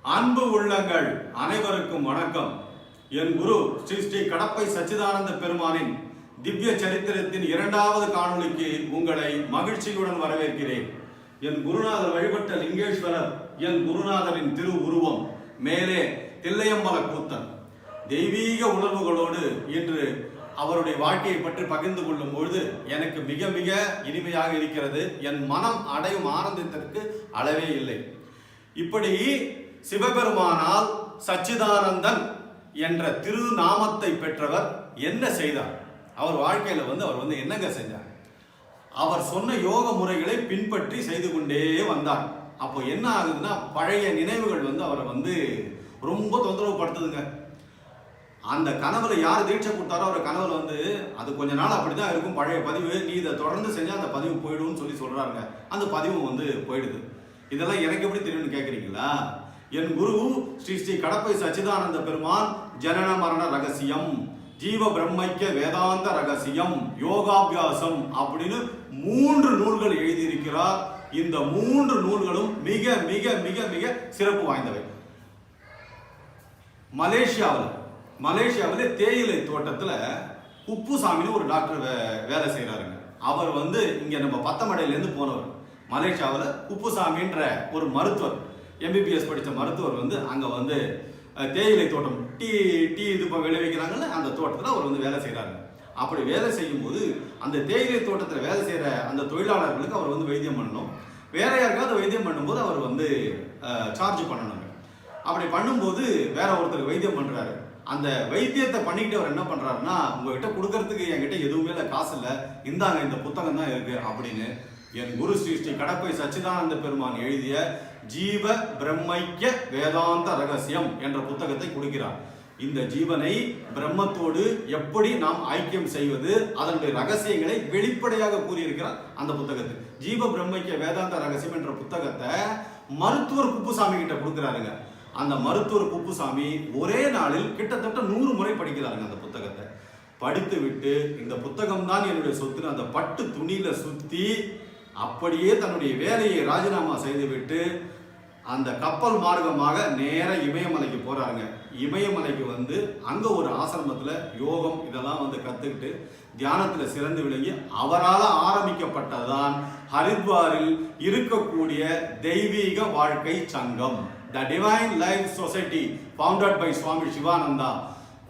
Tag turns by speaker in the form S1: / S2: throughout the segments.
S1: அன்பு உள்ளங்கள் அனைவருக்கும் வணக்கம். என் குரு ஸ்ரீ ஸ்ரீ கடப்பை சச்சிதானந்த பெருமானின் திவ்ய சரித்திரத்தின் இரண்டாவது காணொளிக்கு உங்களை மகிழ்ச்சியுடன் வரவேற்கிறேன். என் குருநாதர் வழிபட்ட லிங்கேஸ்வரர் என் குருநாதரின் திரு உருவம். மேலே தில்லையம்பல கூத்தன். தெய்வீக உணர்வுகளோடு இன்று அவருடைய வாழ்க்கையை பற்றி பகிர்ந்து கொள்ளும் பொழுது எனக்கு மிக மிக இனிமையாக இருக்கிறது. என் மனம் அடையும் ஆனந்தத்திற்கு அளவே இல்லை. இப்படி சிவபெருமானால் சச்சிதானந்தன் என்ற திருநாமத்தை பெற்றவர் என்ன செய்தார்? அவர் வாழ்க்கையில அவர் என்னங்க செஞ்சார்? அவர் சொன்ன யோக முறைகளை பின்பற்றி செய்து கொண்டே வந்தார். அப்போ என்ன ஆகுதுன்னா, பழைய நினைவுகள் அவரை ரொம்ப தொந்தரவு படுத்துதுங்க. அந்த கனவுல யார் தீட்சை கொடுத்தாரோ அவர் கனவுல அது கொஞ்ச நாள் அப்படிதான் இருக்கும். பழைய பதிவு, நீ இதை தொடர்ந்து செஞ்சா அந்த பதிவு போயிடும்னு சொல்றாங்க. அந்த பதிவு போயிடுது. இதெல்லாம் எனக்கு எப்படி தெரியும்னு கேட்குறீங்களா? என் குரு ஸ்ரீ ஸ்ரீ கடப்பை சச்சிதானந்த பெருமான் ஜனன மரண ரகசியம், ஜீவ பிரம்மைக்க வேதாந்த ரகசியம், யோகாபியாசம் அப்படின்னு 3 நூல்கள் எழுதியிருக்கிறார். இந்த 3 நூல்களும் மிக மிக மிக மிக சிறப்பு வாய்ந்தவை. மலேசியாவில் தேயிலை தோட்டத்தில் குப்புசாமின்னு ஒரு டாக்டர் வேலை செய்கிறாருங்க. அவர் இங்கே நம்ம பத்தமடையிலேருந்து போனவர். மலேசியாவில் குப்புசாமின்ற ஒரு மருத்துவர், எம்பிபிஎஸ் படித்த மருத்துவர் அங்கே தேயிலை தோட்டம், டீ இது இப்போ விளைவிக்கிறாங்கல்ல, அந்த தோட்டத்தில் அவர் வேலை செய்கிறாங்க. அப்படி வேலை செய்யும்போது அந்த தேயிலை தோட்டத்தில் வேலை செய்கிற அந்த தொழிலாளர்களுக்கு அவர் வைத்தியம் பண்ணணும். வேற யாருக்காவது வைத்தியம் பண்ணும்போது அவர் சார்ஜ் பண்ணணுங்க. அப்படி பண்ணும்போது வேற ஒருத்தர் வைத்தியம் பண்ணுறாரு. அந்த வைத்தியத்தை பண்ணிக்கிட்டு அவர் என்ன பண்ணுறாருன்னா, உங்ககிட்ட கொடுக்கறதுக்கு என்கிட்ட எதுவுமே இல்லை, காசு இல்லை, இந்தாங்க இந்த புத்தகம் தான் இருக்கு அப்படின்னு என் குரு ஸ்ரீ ஸ்ரீ கடப்பை சச்சிதானந்த பெருமான் எழுதிய ஜீவ பிரம்மைக்க வேதாந்த ரகசியம் என்ற புத்தகத்தை கொடுக்கிறார். இந்த ஜீவனை பிரம்மத்தோடு எப்படி நாம் ஐக்கியம் செய்வது, அதனுடைய ரகசியங்களை வெளிப்படையாக கூறியிருக்கிறார் அந்த புத்தகத்தில். ஜீவ பிரம்மைக்க வேதாந்த ரகசியம் என்ற புத்தகத்தை மருத்துவர் குப்புசாமி கிட்ட கொடுக்கிறாருங்க. அந்த மருத்துவர் குப்புசாமி ஒரே நாளில் கிட்டத்தட்ட 100 முறை படிக்கிறாருங்க அந்த புத்தகத்தை. படித்து விட்டு இந்த புத்தகம் தான் என்னுடைய சொத்துன்னு அந்த பட்டு துணியில சுத்தி அப்படியே தன்னுடைய வேலையை ராஜினாமா செய்துவிட்டு அந்த கப்பல் மார்க்கமாக நேர இமயமலைக்கு போறாருங்க. இமயமலைக்கு அங்க ஒரு ஆசிரமத்துல யோகம் இதெல்லாம் கத்துக்கிட்டு தியானத்துல சிறந்து விளங்கி அவரால் ஆரம்பிக்கப்பட்டதான் ஹரித்வாரில் இருக்கக்கூடிய தெய்வீக வாழ்க்கை சங்கம், the divine life society, founded by Swami Sivananda.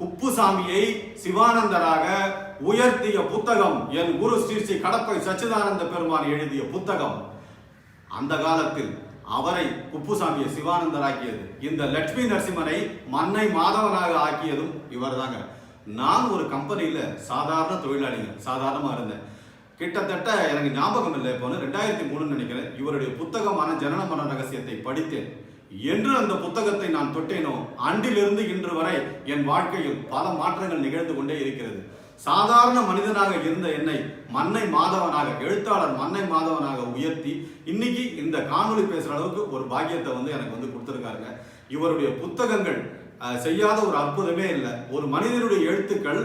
S1: குப்புசாமியை சிவானந்தராக உயர்த்திய புத்தகம் என் குரு ஸ்ரீ ஸ்ரீ கடப்பை சச்சிதானந்த பெருமான் எழுதிய புத்தகம். அந்த காலத்தில் அவரை குப்புசாமியை சிவானந்தராக்கியது, இந்த லட்சுமி நரசிம்மனை மன்னை மாதவனாக ஆக்கியதும் இவர் தாங்க. நான் ஒரு கம்பெனியில சாதாரண தொழிலாளிங்க, சாதாரணமா இருந்தேன். கிட்டத்தட்ட எனக்கு ஞாபகம் இல்லை, இப்போ 2003 நினைக்கிறேன். இவருடைய புத்தகமான ஜனன மரண ரகசியத்தை படித்தேன். என்று அந்த புத்தகத்தை நான் தொட்டேனோ அன்றிலிருந்து இன்று வரை என் வாழ்க்கையில் பல மாற்றங்கள் நிகழ்ந்து கொண்டே இருக்கிறது. சாதாரண மனிதனாக இருந்த என்னை மன்னை மாதவனாக, எழுத்தாளர் மன்னை மாதவனாக உயர்த்தி இன்னைக்கு இந்த காணொளி பேசுற அளவுக்கு ஒரு பாக்கியத்தை எனக்கு கொடுத்துருக்காருங்க. இவருடைய புத்தகங்கள் செய்யாத ஒரு அற்புதமே இல்லை. ஒரு மனிதனுடைய எழுத்துக்கள்,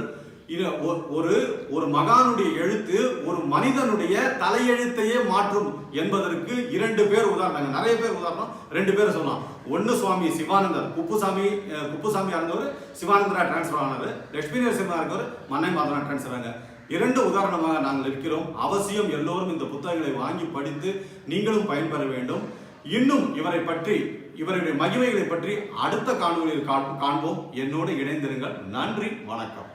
S1: ஒரு மகானுடைய எழுத்து ஒரு மனிதனுடைய தலையெழுத்தையே மாற்றும் என்பதற்கு 2 பேர் உதாரணம். நிறைய பேர் உதாரணம், 2 பேர் சொல்லலாம். ஒன்னு சுவாமி சிவானந்தர், குப்புசாமியா இருந்தவர் சிவானந்தரா டிரான்ஸ்பர் ஆனார். லட்சுமி நரசிம்மரா இருக்கவர் மன்னை மாதவனா டிரான்ஸ்பர் ஆனாங்க. 2 உதாரணமாக நாங்கள் இருக்கிறோம். அவசியம் எல்லோரும் இந்த புத்தகங்களை வாங்கி படித்து நீங்களும் பயன்பெற வேண்டும். இன்னும் இவரை பற்றி, இவருடைய மகிமைகளை பற்றி அடுத்த காணொளியில் காண்போம். என்னோடு இணைந்திருங்கள். நன்றி, வணக்கம்.